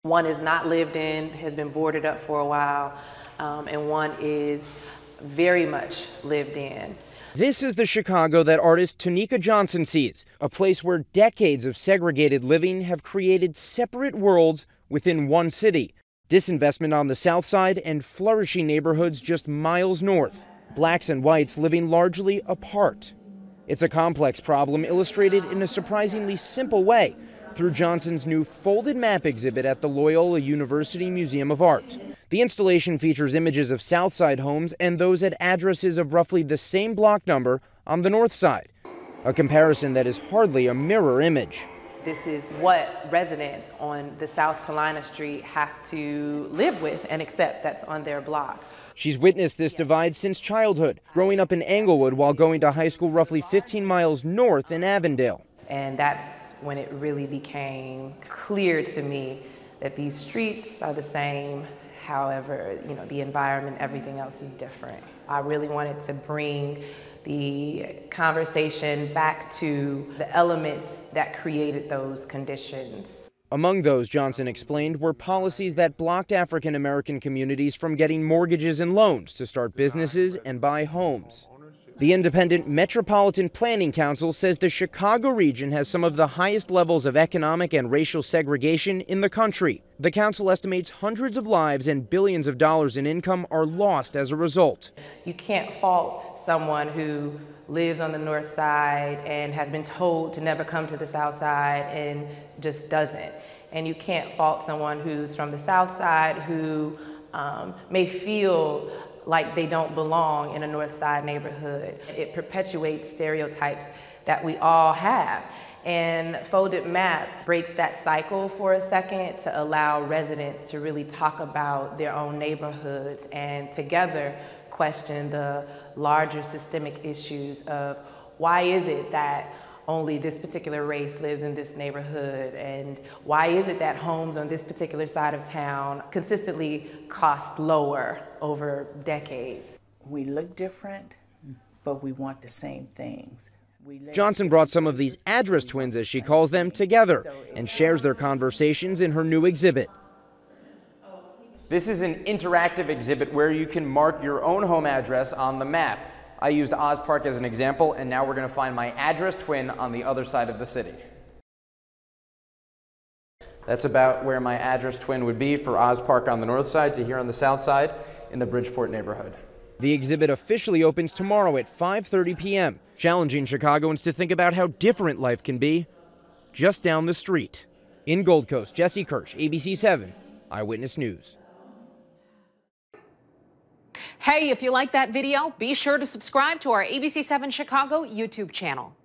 One is not lived in, has been boarded up for a while, and one is very much lived in. This is the Chicago that artist Tonika Johnson sees, a place where decades of segregated living have created separate worlds within one city. Disinvestment on the south side and flourishing neighborhoods just miles north. Blacks and whites living largely apart. It's a complex problem illustrated in a surprisingly simple way through Johnson's new folded map exhibit at the Loyola University Museum of Art. The installation features images of South Side homes and those at addresses of roughly the same block number on the North Side, a comparison that is hardly a mirror image. This is what residents on the South Carolina Street have to live with and accept that's on their block. She's witnessed this divide since childhood, growing up in Englewood while going to high school roughly 15 miles north in Avondale. And that's when it really became clear to me that these streets are the same. However, the environment, everything else is different. I really wanted to bring the conversation back to the elements that created those conditions. Among those, Johnson explained, were policies that blocked African American communities from getting mortgages and loans to start businesses and buy homes. The independent Metropolitan Planning Council says the Chicago region has some of the highest levels of economic and racial segregation in the country. The council estimates hundreds of lives and billions of dollars in income are lost as a result. You can't fault someone who lives on the north side and has been told to never come to the south side and just doesn't. And you can't fault someone who's from the south side who may feel like they don't belong in a north side neighborhood. It perpetuates stereotypes that we all have. And Folded Map breaks that cycle for a second to allow residents to really talk about their own neighborhoods and together question the larger systemic issues of why is it that only this particular race lives in this neighborhood, and why is it that homes on this particular side of town consistently cost lower over decades? We look different, but we want the same things. Johnson brought some of these address twins, as she calls them, together and shares their conversations in her new exhibit. This is an interactive exhibit where you can mark your own home address on the map. I used Oz Park as an example, and now we're going to find my address twin on the other side of the city. That's about where my address twin would be for Oz Park on the north side to here on the south side in the Bridgeport neighborhood. The exhibit officially opens tomorrow at 5:30 p.m., challenging Chicagoans to think about how different life can be just down the street. In Gold Coast, Jesse Kirsch, ABC 7 Eyewitness News. Hey, if you like that video, be sure to subscribe to our ABC 7 Chicago YouTube channel.